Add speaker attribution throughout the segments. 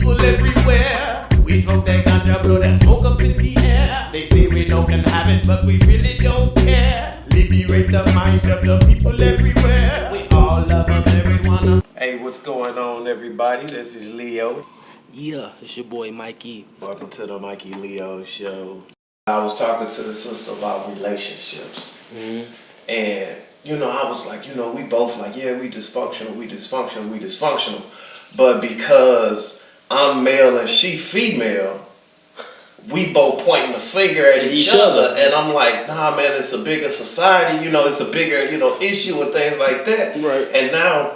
Speaker 1: people everywhere. We smoke that ganja, blow that smoke up in the air. They say we don't can have it, but we really don't care. Liberate the mind of the people everywhere. We all love them, everyone. Hey, what's going on, everybody? This is Leo.
Speaker 2: Yeah, it's your boy Mikey.
Speaker 1: Welcome to the Mikey Leo Show. I was talking to the sister about relationships.
Speaker 2: Mm-hmm.
Speaker 1: And, I was like, we both like, yeah, we dysfunctional. But because I'm male and she female, we both pointing the finger at each other. And I'm like, nah, man, it's a bigger society. It's a bigger, issue and things like that.
Speaker 2: Right.
Speaker 1: And now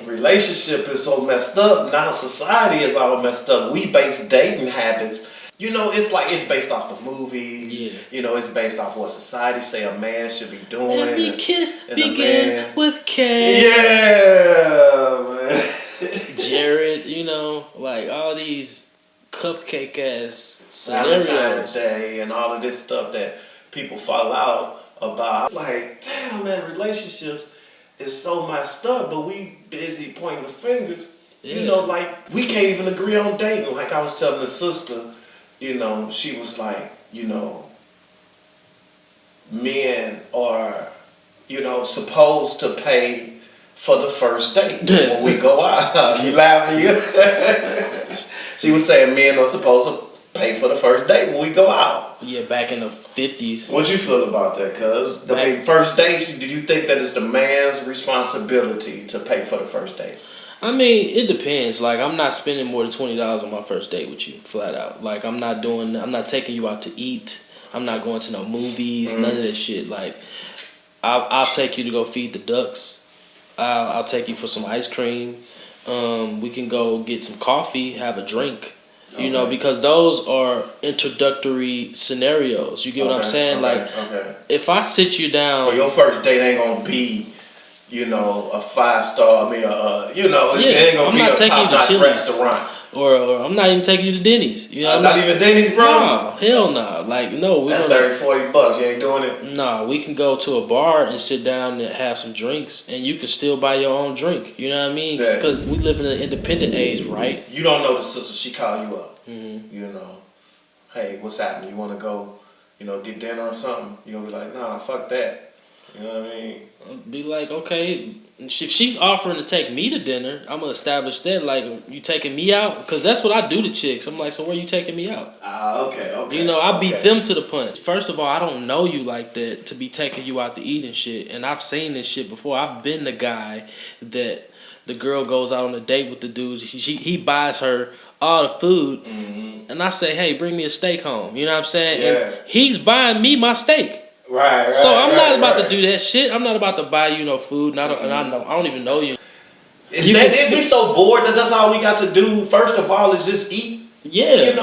Speaker 1: relationship is so messed up. Now society is all messed up. We base dating habits. It's like it's based off the movies.
Speaker 2: Yeah.
Speaker 1: It's based off what society say a man should be doing.
Speaker 2: Every kiss begin with K.
Speaker 1: Yeah, man.
Speaker 2: Jared, like all these cupcake ass scenarios.
Speaker 1: Valentine's Day and all of this stuff that people fall out about. Like, damn, man, relationships is so messed up, but we busy pointing the fingers.
Speaker 2: Yeah.
Speaker 1: Like we can't even agree on dating. Like I was telling the sister, she was like, men are, supposed to pay for the first date when we go out. You laughing? She was saying men are supposed to pay for the first date when we go out.
Speaker 2: Yeah, back in the 50s.
Speaker 1: What you feel about that, cuz? First dates, do you think that it's the man's responsibility to pay for the first date?
Speaker 2: I mean, it depends. Like, I'm not spending more than $20 on my first date with you, flat out. Like, I'm not taking you out to eat. I'm not going to no movies, none of that shit. Like, I'll take you to go feed the ducks. I'll take you for some ice cream. We can go get some coffee, have a drink. Because those are introductory scenarios. You get what I'm saying? If I sit you down,
Speaker 1: so your first date ain't gonna be, a 5-star. It ain't gonna be a top-notch restaurant.
Speaker 2: Or I'm not even taking you to Denny's.
Speaker 1: Not even Denny's, bro.
Speaker 2: No, hell no. Like no,
Speaker 1: that's $30-$40. You ain't doing it.
Speaker 2: No, we can go to a bar and sit down and have some drinks, and you can still buy your own drink. You know what I mean? Because we live in an independent age, right?
Speaker 1: You don't know the sister. She call you up.
Speaker 2: Mm-hmm.
Speaker 1: Hey, what's happening? You want to go? Get dinner or something? You gonna be like, nah, fuck that. You know what I mean?
Speaker 2: Be like, okay, if she's offering to take me to dinner, I'm gonna establish that. Like, you taking me out? Because that's what I do to chicks. I'm like, so where you taking me out?
Speaker 1: Okay.
Speaker 2: I beat them to the punch. First of all, I don't know you like that to be taking you out to eat and shit. And I've seen this shit before. I've been the guy that the girl goes out on a date with the dude. He buys her all the food, and I say, hey, bring me a steak home. You know what I'm saying?
Speaker 1: Yeah.
Speaker 2: And he's buying me my steak.
Speaker 1: Right.
Speaker 2: So I'm not about to do that shit. I'm not about to buy you no food, and I don't even know you.
Speaker 1: If we so bored that that's all we got to do, first of all, is just eat.
Speaker 2: Yeah.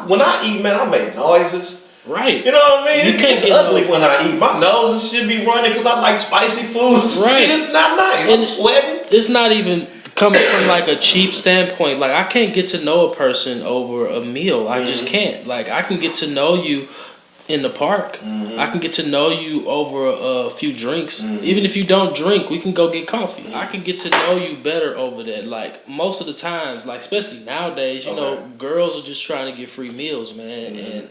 Speaker 1: When I eat, man, I make noises.
Speaker 2: Right.
Speaker 1: You know what I mean? It's ugly when I eat. My nose should be running because I like spicy foods.
Speaker 2: Right.
Speaker 1: Shit, it's not nice. I'm sweating.
Speaker 2: It's not even coming from like a cheap standpoint. Like, I can't get to know a person over a meal. I just can't. Like, I can get to know you in the park. I can get to know you over a few drinks. Even if you don't drink, we can go get coffee. I can get to know you better over that. Like, most of the times, like especially nowadays, girls are just trying to get free meals, man. And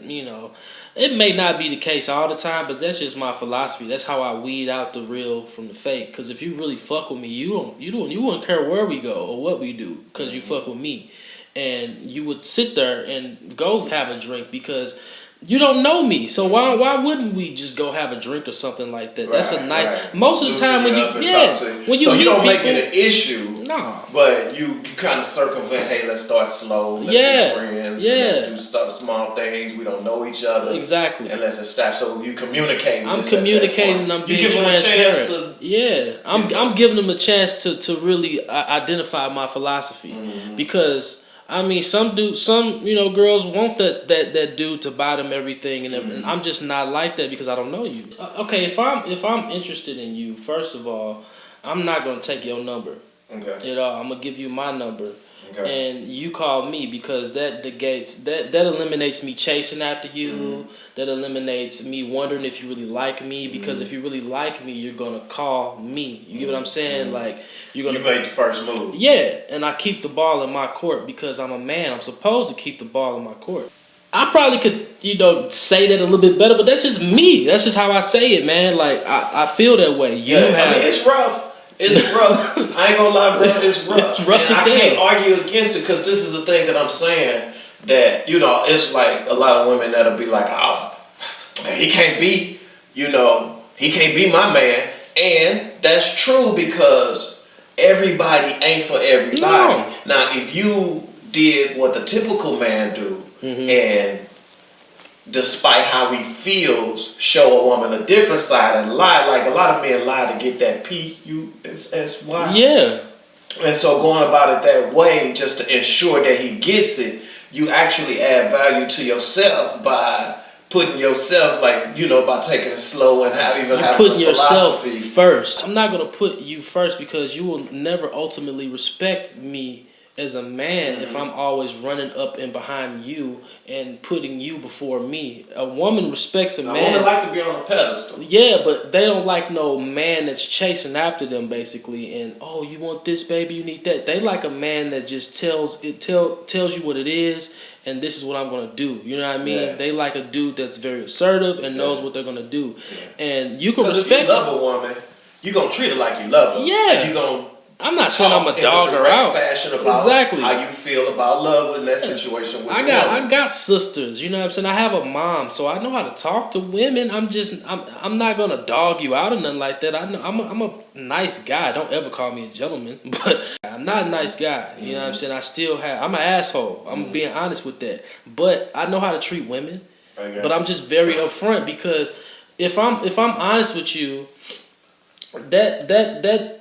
Speaker 2: it may not be the case all the time, but that's just my philosophy. That's how I weed out the real from the fake. Because if you really fuck with me, you wouldn't care where we go or what we do, because you fuck with me, and you would sit there and go have a drink because you don't know me. So why wouldn't we just go have a drink or something like that? That's a nice. Right. Most of the time when you
Speaker 1: so you don't
Speaker 2: people,
Speaker 1: make it an issue.
Speaker 2: No.
Speaker 1: But you kind of circumvent. Hey, let's start slow. Let's be friends. Let's do small things. We don't know each other.
Speaker 2: Exactly.
Speaker 1: And let's establish. So you communicate.
Speaker 2: I'm communicating. I'm being transparent. I'm giving them a chance to really identify my philosophy, because I mean, some girls want that dude to buy them everything, and I'm just not like that because I don't know you. Okay, if I'm interested in you, first of all, I'm not gonna take your number.
Speaker 1: Okay.
Speaker 2: At all. I'm gonna give you my number.
Speaker 1: Okay.
Speaker 2: And you call me because that negates that eliminates me chasing after you.
Speaker 1: Mm-hmm.
Speaker 2: That eliminates me wondering if you really like me, because if you really like me, you're gonna call me. You get what I'm saying?
Speaker 1: Mm-hmm.
Speaker 2: Like you're gonna.
Speaker 1: You made the first move.
Speaker 2: Yeah, and I keep the ball in my court because I'm a man. I'm supposed to keep the ball in my court. I probably could, say that a little bit better, but that's just me. That's just how I say it, man. Like I feel that way. You have.
Speaker 1: I mean, it's rough. It's rough. I ain't gonna lie, bro. It's rough.
Speaker 2: It's rough
Speaker 1: and
Speaker 2: as
Speaker 1: I can't
Speaker 2: hell.
Speaker 1: argue against it because this is the thing that I'm saying. That it's like a lot of women that'll be like, oh, he can't be, he can't be my man, and that's true because everybody ain't for everybody.
Speaker 2: No.
Speaker 1: Now, if you did what the typical man do, and despite how he feels, show a woman a different side and lie. Like a lot of men lie to get that P-U-S-S-Y.
Speaker 2: Yeah.
Speaker 1: And so going about it that way, just to ensure that he gets it, you actually add value to yourself by putting yourself, by taking it slow and having
Speaker 2: Putting
Speaker 1: a
Speaker 2: yourself
Speaker 1: philosophy.
Speaker 2: first. I'm not gonna put you first because you will never ultimately respect me as a man if I'm always running up and behind you and putting you before me. A woman respects a man.
Speaker 1: Women like to be on a pedestal.
Speaker 2: Yeah, but they don't like no man that's chasing after them basically. And oh, you want this, baby? You need that. They like a man that just tells you what it is, and this is what I'm gonna do. You know what I mean?
Speaker 1: Yeah.
Speaker 2: They like a dude that's very assertive and knows what they're gonna do.
Speaker 1: Yeah.
Speaker 2: And you can
Speaker 1: Because
Speaker 2: respect.
Speaker 1: if you love a woman, you gonna treat her like you love her.
Speaker 2: Yeah.
Speaker 1: And you gonna.
Speaker 2: I'm not saying I'm a dog her out.
Speaker 1: Fashion about
Speaker 2: exactly
Speaker 1: how you feel about love in that situation. With
Speaker 2: I got sisters, you know what I'm saying? I have a mom, so I know how to talk to women. I'm not gonna dog you out or nothing like that. I know I'm a nice guy. Don't ever call me a gentleman, but I'm not a nice guy. You know what I'm saying? I'm an asshole. I'm being honest with that. But I know how to treat women. But I'm just very upfront because if I'm honest with you, that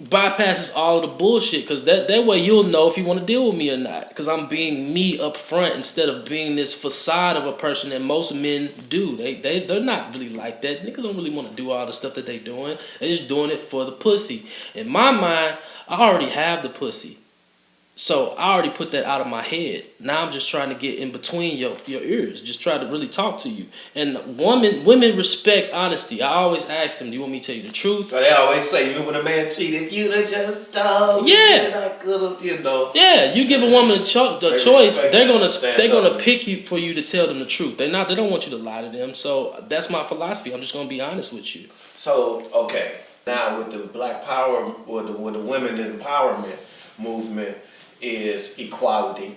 Speaker 2: bypasses all of the bullshit, because that way you'll know if you want to deal with me or not, because I'm being me up front instead of being this facade of a person that most men do. They're not really like that. Niggas don't really want to do all the stuff that they doing. They're just doing it for the pussy. In my mind, I already have the pussy, so I already put that out of my head. Now I'm just trying to get in between your ears, just try to really talk to you. And women respect honesty. I always ask them, do you want me to tell you the truth?
Speaker 1: So they always say, even when a man cheated, if you'd have just told me, I could have,
Speaker 2: Yeah, you give a woman the choice, they're gonna pick you for you to tell them the truth. They don't want you to lie to them. So that's my philosophy. I'm just gonna be honest with you.
Speaker 1: So okay, now with the Black Power, with the women empowerment movement, is equality.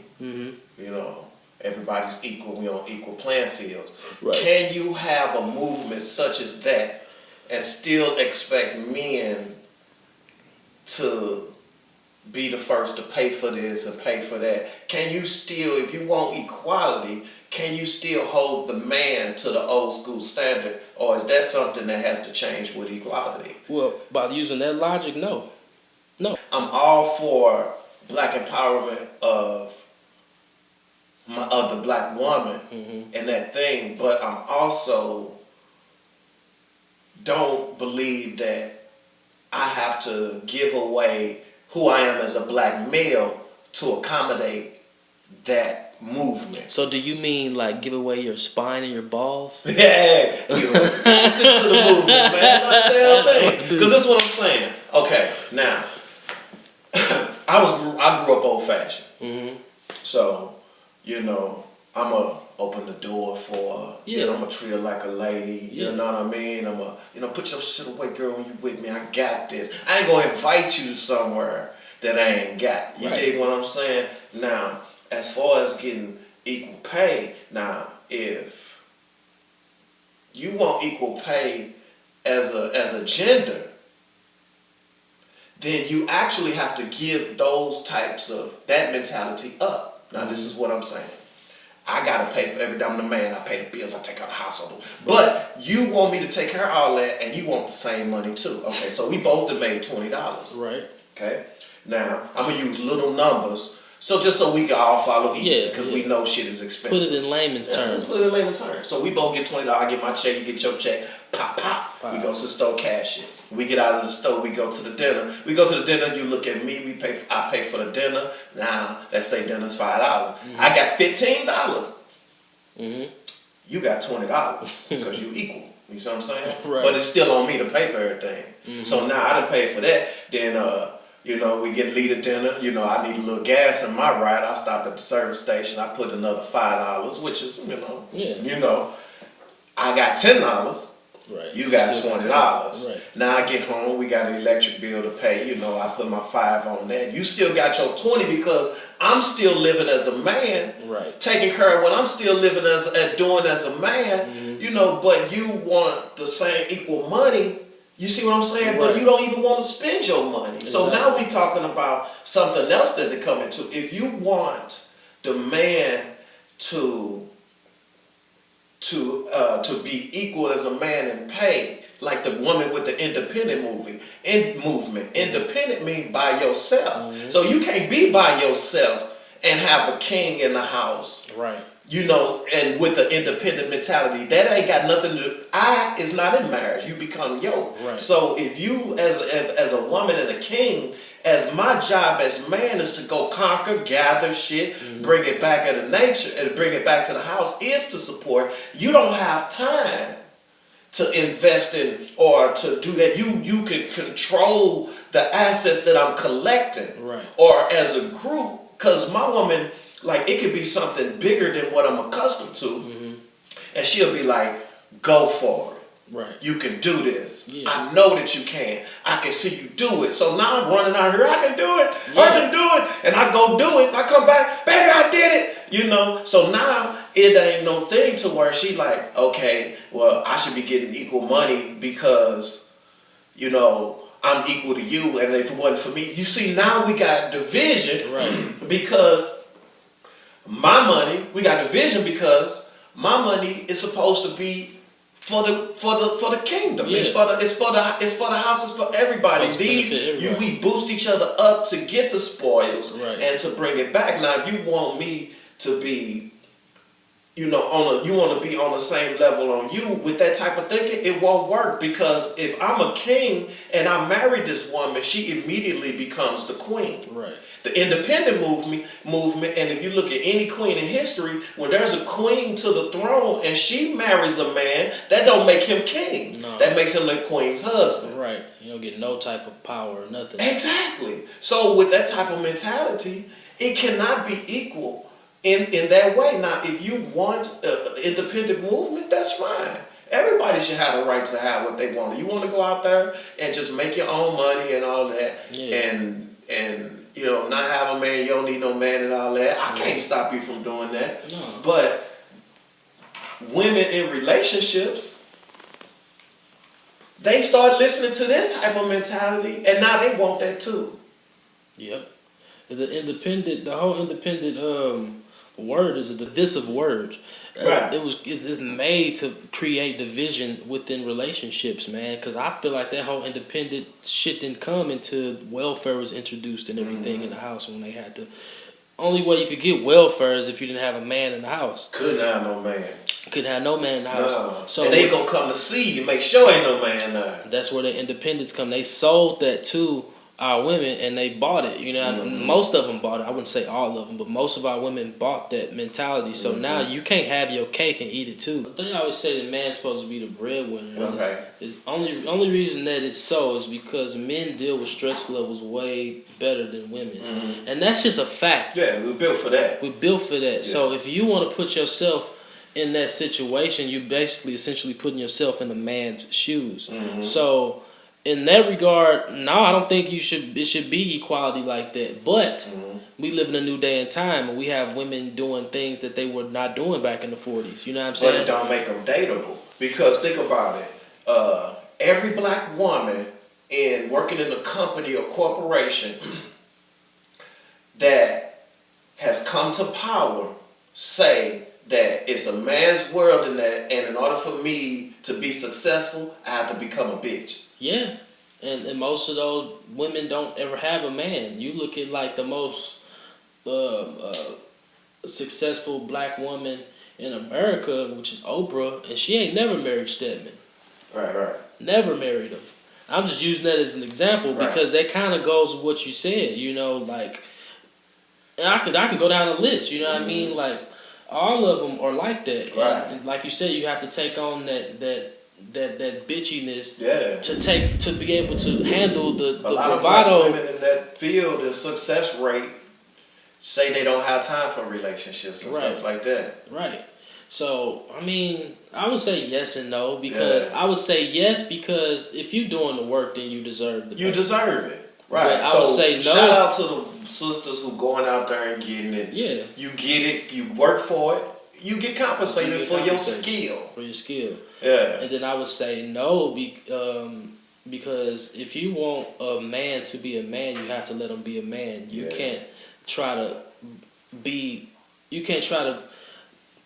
Speaker 1: Everybody's equal. We on equal playing fields. Right. Can you have a movement such as that and still expect men to be the first to pay for this and pay for that? Can you still, if you want equality, can you still hold the man to the old school standard, or is that something that has to change with equality?
Speaker 2: Well, by using that logic, no.
Speaker 1: I'm all for Black empowerment of the Black woman and that thing, but I'm also don't believe that I have to give away who I am as a Black male to accommodate that movement.
Speaker 2: So do you mean like give away your spine and your balls?
Speaker 1: Yeah, you know, into the movement, man. Not the damn thing. Because that's what I'm saying. Okay, now I grew up old fashioned. So, I'm gonna open the door for her. I'm gonna treat her like a lady. You know what I mean? I'm gonna put your shit away, girl, when you with me. I got this. I ain't gonna invite you to somewhere that I ain't got. You dig what I'm saying? Now, as far as getting equal pay, now if you want equal pay as a gender, then you actually have to give those types of that mentality up. Now, this is what I'm saying. I gotta pay for every I'm the man. I pay the bills. I take care of the household. But you want me to take care of all that, and you want the same money too. Okay, so we both have made $20.
Speaker 2: Right.
Speaker 1: Okay. Now I'm gonna use little numbers So just so we can all follow easy,
Speaker 2: Yeah,
Speaker 1: because
Speaker 2: yeah.
Speaker 1: we know shit is expensive.
Speaker 2: Put it in layman's terms.
Speaker 1: Let's put it in layman's terms. So we both get $20. I get my check, you get your check. Pop, pop.
Speaker 2: Wow.
Speaker 1: We go to the store, cash it. We get out of the store, we go to the dinner. We go to the dinner, you look at me, I pay for the dinner. Now, let's say dinner's $5. I got $15.
Speaker 2: Mm-hmm.
Speaker 1: You got $20 because you equal. You see what I'm saying?
Speaker 2: Right.
Speaker 1: But it's still on me to pay for everything.
Speaker 2: Mm-hmm.
Speaker 1: So now I done paid for that. Then, you know, we get lead to dinner. You know, I need a little gas in my ride. I stop at the service station. I put another $5, which is, you know, I got $10.
Speaker 2: Right.
Speaker 1: You got $20.
Speaker 2: Right.
Speaker 1: Now I get home, we got an electric bill to pay. You know, I put my $5 on that. You still got your $20 because I'm still living as a man,
Speaker 2: right,
Speaker 1: taking care of what I'm still living doing as a man. You know, but you want the same equal money. You see what I'm saying?
Speaker 2: Right.
Speaker 1: But you don't even want to spend your money.
Speaker 2: Exactly.
Speaker 1: So now we talking about something else that they come into. If you want the man to be equal as a man in pay, like the woman with the independent movement. Independent means by yourself. So you can't be by yourself and have a king in the house.
Speaker 2: right,
Speaker 1: You know, and with the independent mentality, that ain't got nothing to do. I is not in marriage. You become yo.
Speaker 2: Right.
Speaker 1: So if you, as a woman and a king, as my job as man is to go conquer, gather shit, bring it back into nature, and bring it back to the house, is to support. You don't have time to invest in or to do that. You can control the assets that I'm collecting,
Speaker 2: right,
Speaker 1: or as a group, because my woman, like, it could be something bigger than what I'm accustomed to, and she'll be like, go for it.
Speaker 2: right.
Speaker 1: You can do this.
Speaker 2: Yeah.
Speaker 1: I know that you can. I can see you do it. So now I'm running out here. I can do it.
Speaker 2: Yeah.
Speaker 1: I can do it. And I go do it. And I come back. Baby, I did it. You know. So now it ain't no thing to where she like, okay, well, I should be getting equal money because, you know, I'm equal to you. And if it wasn't for me. You see, now we got division.
Speaker 2: Right.
Speaker 1: Because my money, we got division because my money is supposed to be for the kingdom.
Speaker 2: Yeah.
Speaker 1: It's for the house. It's for everybody.
Speaker 2: Supposed to benefit everybody.
Speaker 1: We boost each other up to get the spoils,
Speaker 2: Right.
Speaker 1: and to bring it back. Now, if you want me to be, you know, you want to be on the same level on you with that type of thinking, it won't work, because if I'm a king and I marry this woman, she immediately becomes the queen.
Speaker 2: Right.
Speaker 1: The independent movement, and if you look at any queen in history, when there's a queen to the throne and she marries a man, that don't make him king.
Speaker 2: No.
Speaker 1: That makes him the queen's husband.
Speaker 2: Right. You don't get no type of power or nothing.
Speaker 1: Exactly. So with that type of mentality, it cannot be equal in that way. Now, if you want independent movement, that's fine. Everybody should have the right to have what they want. You want to go out there and just make your own money and all that,
Speaker 2: Yeah.
Speaker 1: and you know, not have a man, you don't need no man and all that. I can't stop you from doing that.
Speaker 2: No.
Speaker 1: But women in relationships, they start listening to this type of mentality, and now they want that too.
Speaker 2: Yep. The whole independent word is a divisive word.
Speaker 1: Right.
Speaker 2: It's made to create division within relationships, man. Because I feel like that whole independent shit didn't come until welfare was introduced and everything in the house, when they had to. Only way you could get welfare is if you didn't have a man in the house.
Speaker 1: Couldn't have no man.
Speaker 2: Couldn't have no man in the house.
Speaker 1: No.
Speaker 2: So
Speaker 1: and they gonna come to see you, make sure ain't no man there.
Speaker 2: that's where the independence come. They sold that to our women, and they bought it. You know, most of them bought it. I wouldn't say all of them, but most of our women bought that mentality. So now you can't have your cake and eat it too. They always say the man's supposed to be the breadwinner.
Speaker 1: Okay.
Speaker 2: It's only reason that it's so is because men deal with stress levels way better than women, and that's just a fact.
Speaker 1: Yeah, we're built for that.
Speaker 2: We're built for that.
Speaker 1: Yeah.
Speaker 2: So if you want to put yourself in that situation, you essentially putting yourself in a man's shoes. So in that regard, no, I don't think it should be equality like that. But we live in a new day and time, and we have women doing things that they were not doing back in the 40s. You know what I'm saying?
Speaker 1: But it don't make them dateable. Because think about it. Every black woman working in a company or corporation that has come to power say that it's a man's world, and in order for me to be successful, I have to become a bitch.
Speaker 2: Yeah, and most of those women don't ever have a man. You look at like the most a successful black woman in America, which is Oprah, and she ain't never married Stedman.
Speaker 1: Right.
Speaker 2: Never married him. I'm just using that as an example because that kind of goes with what you said. You know, like, and I can go down the list. You know what I mean? Like, all of them are like that.
Speaker 1: Right.
Speaker 2: And like you said, you have to take on that bitchiness to be able to handle the
Speaker 1: a lot
Speaker 2: bravado.
Speaker 1: Of black women in that field, the success rate say they don't have time for relationships and stuff like that.
Speaker 2: Right. So, I mean, I would say yes and no because I would say yes because if you're doing the work, then you deserve the pay.
Speaker 1: You deserve it. Right.
Speaker 2: But I would say no.
Speaker 1: Shout out to the sisters who going out there and getting it.
Speaker 2: Yeah.
Speaker 1: You get it. You work for it. You get compensated for your skill.
Speaker 2: For your skill.
Speaker 1: Yeah.
Speaker 2: And then I would say no because if you want a man to be a man, you have to let him be a man. You can't try to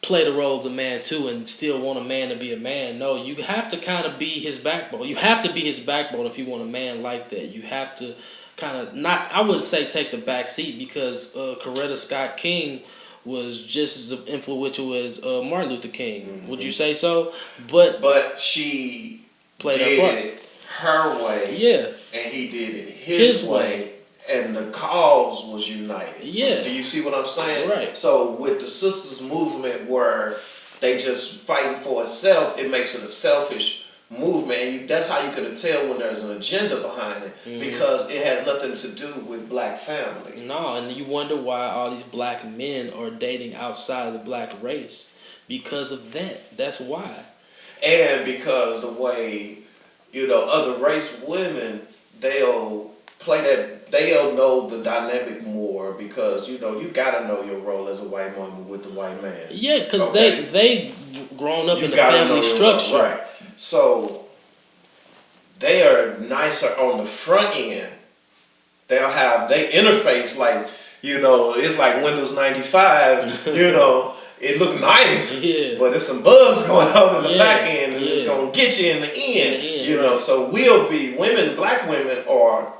Speaker 2: play the role of a man too and still want a man to be a man. No, you have to kind of be his backbone. You have to be his backbone if you want a man like that. You have to kind of I wouldn't say take the back seat because Coretta Scott King was just as influential as Martin Luther King. Mm-hmm. Would you say so? But
Speaker 1: she
Speaker 2: played
Speaker 1: it her way.
Speaker 2: Yeah.
Speaker 1: And he did it his way. And the cause was united.
Speaker 2: Yeah.
Speaker 1: Do you see what I'm saying?
Speaker 2: Right.
Speaker 1: So with the sisters movement where they just fighting for itself, it makes it a selfish movement. And that's how you can tell when there's an agenda behind it. Mm-hmm. Because it has nothing to do with black family.
Speaker 2: No, and you wonder why all these black men are dating outside of the black race. Because of that. That's why. And
Speaker 1: because the way, other race women, they'll play that, they'll know the dynamic more because, you gotta know your role as a white woman with the white man.
Speaker 2: Yeah, because they grown up in the family structure.
Speaker 1: Right. So they are nicer on the front end. They interface like, it's like Windows 95, it look nice, but there's some bugs going on in the back end and it's going to get you in the end, So black women are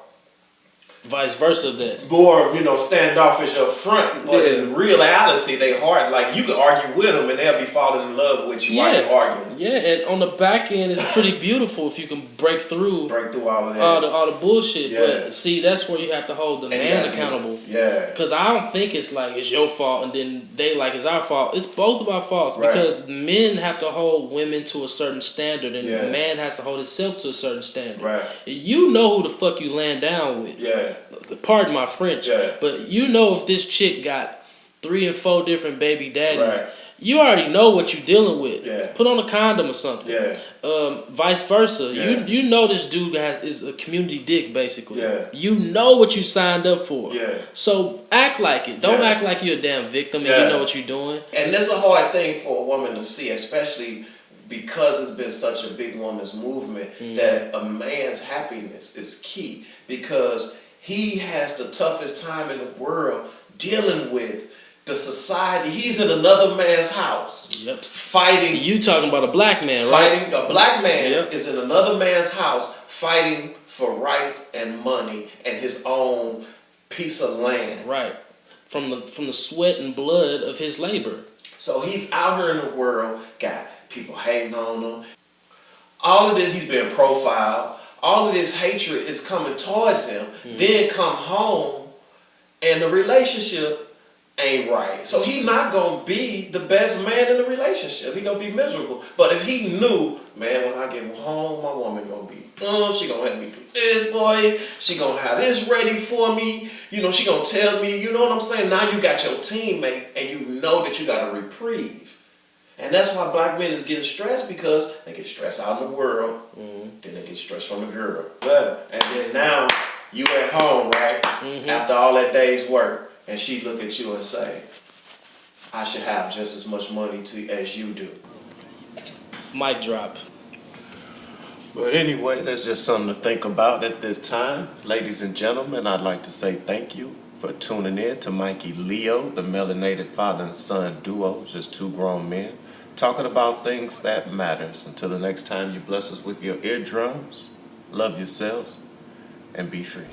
Speaker 2: vice versa that.
Speaker 1: More, standoffish up front, but in reality, they hard. Like, you can argue with them and they'll be falling in love with you while you're arguing.
Speaker 2: Yeah, and on the back end, it's pretty beautiful if you can break through
Speaker 1: all of that.
Speaker 2: All the bullshit. Yeah. But see, that's where you have to hold the man accountable.
Speaker 1: Yeah.
Speaker 2: Because I don't think it's like it's your fault and then they like it's our fault. It's both of our faults because men have to hold women to a certain standard and the man has to hold himself to a certain standard.
Speaker 1: Right.
Speaker 2: You know who the fuck you laying down with.
Speaker 1: Yeah.
Speaker 2: Pardon my French, but if this chick got 3 and 4 different baby daddies, you already know what you're dealing with. Yeah. Put on a condom or something. Yeah. Vice versa. Yeah. You know this dude is a community dick basically. Yeah. You know what you signed up for. Yeah. So act like it. Don't act like you're a damn victim and you know what you're doing.
Speaker 1: And that's a hard thing for a woman to see, especially because it's been such a big woman's movement that a man's happiness is key because he has the toughest time in the world dealing with the society. He's in another man's house.
Speaker 2: Yep.
Speaker 1: Fighting.
Speaker 2: You talking about a black man, right?
Speaker 1: Fighting. A black man is in another man's house fighting for rights and money and his own piece of land.
Speaker 2: Right. From the sweat and blood of his labor.
Speaker 1: So he's out here in the world, got people hating on him. All of this, he's been profiled. All of this hatred is coming towards him. Then come home and the relationship ain't right. So he's not going to be the best man in the relationship. He's going to be miserable. But if he knew, man, when I get home, my woman going to be, she going to help me do this, boy. She going to have this ready for me. She going to tell me, you know what I'm saying? Now you got your teammate and you know that you got a reprieve. And that's why black men is getting stressed because they get stressed out in the world. Then they get stressed from the girl. And then now you at home, right? After all that day's work. And she look at you and say, I should have just as much money as you do.
Speaker 2: Mic drop.
Speaker 1: But anyway, that's just something to think about at this time. Ladies and gentlemen, I'd like to say thank you for tuning in to Mikey Leo, the melanated father and son duo, just 2 grown men, talking about things that matters. Until the next time you bless us with your eardrums, love yourselves, and be free.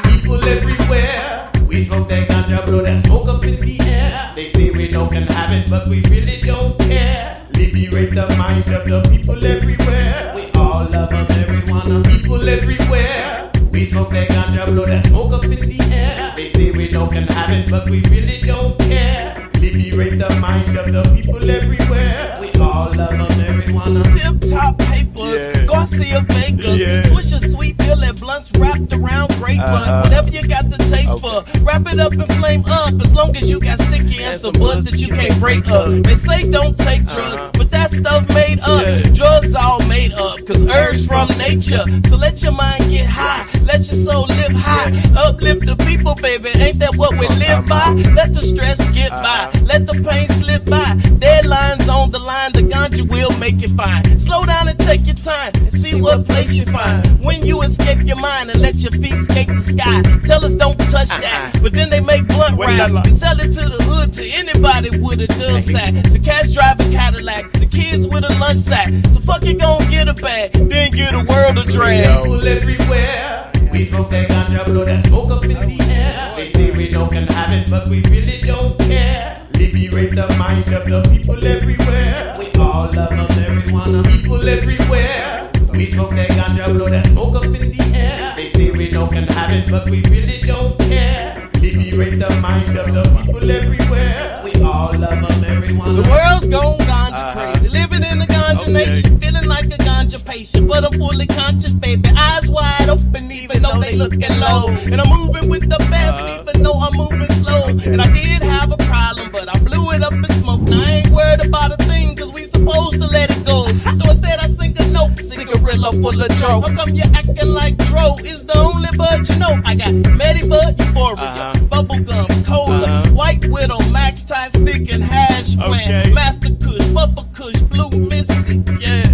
Speaker 1: People everywhere,
Speaker 3: We smoke that ganja, blow that smoke up in the air. They say we know can have it, but we really don't care. Liberate the mind of the people everywhere. We all love marijuana, people everywhere. We smoke that ganja, blow that smoke up in the air. They say we know can have it, but we really don't care. Liberate the mind of the people everywhere. We all love marijuana.
Speaker 4: Tip top papers, Garcia Vegas, Swisher sweet billet blunts wrapped around grape bud. Whatever you got the taste for, wrap it up and flame up. As long as you got sticky and some buzz that you can't break up. They say don't take drugs, but that stuff made up. Drugs all made up, cause herbs from nature. So let your mind get high, let your soul live high. Uplift the people, baby, ain't that what we live by? Let the stress get by, let the pain slip by. Deadlines on the line, the ganja will make it fine. Slow down and take your time and see what place you find. When you escape your mind and let your feet skate the sky. Tell us don't touch that, but then they make blunt raps. We sell it to the hood, to anybody with a dub sack. To cash driving Cadillacs, to kids with a lunch sack. So fuck you gon' get a bag, then get a world of drag.
Speaker 3: People everywhere. We smoke that ganja, blow that smoke up in the air. They say we know can have it, but we really don't care. Liberate the mind of the people everywhere. We all love marijuana, people everywhere. We smoke that ganja, blow that smoke up in the air. They say we know can have it, but we really don't care. Liberate the mind of the people everywhere. We all love marijuana.
Speaker 4: The world's gone ganja crazy, living in the ganja nation, feeling like a ganja patient, but I'm fully conscious, baby. Eyes wide open, even though they looking low. And I'm moving with the best, even though I'm moving slow. And I did have a problem, but I blew it up in smoke. Now I ain't worried about a thing, cause we supposed to let it go. So instead I sing a note, cigarilla full of dro. How come you acting like dro is the only bud you know? I got Medibud, Euphoria, Bubblegum, Cola, White Widow, Max Tie Stick, and Hash Plant, Master Kush, Bubba Kush, Blue Misty,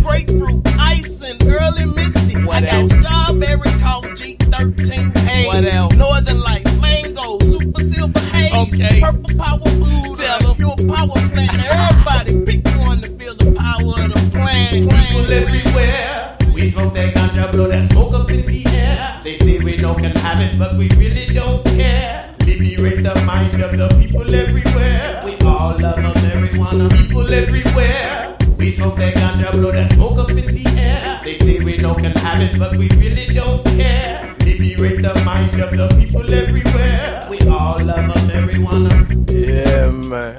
Speaker 4: Grapefruit, Ice, and Early Misty. I got Strawberry Coffee, G13 Haze, Northern Lights, Mango, Super Silver Haze, Purple Power Food, Pure Power Plant. Now everybody pick one to feel the power of the plant.
Speaker 3: People everywhere. We smoke that ganja, blow that smoke up in the air. They say we know can have it, but we really don't care. Liberate the mind of the people everywhere. We all love marijuana, people everywhere. We smoke that ganja, blow that smoke up in the air. They say we know can have it, but we really don't care. Liberate the mind of the people everywhere. We all love marijuana.
Speaker 5: Yeah, man.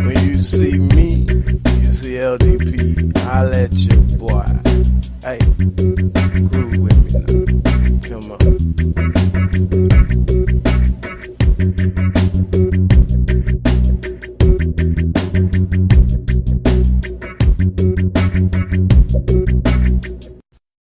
Speaker 5: When you see me, you see LDP. I'll let you, boy.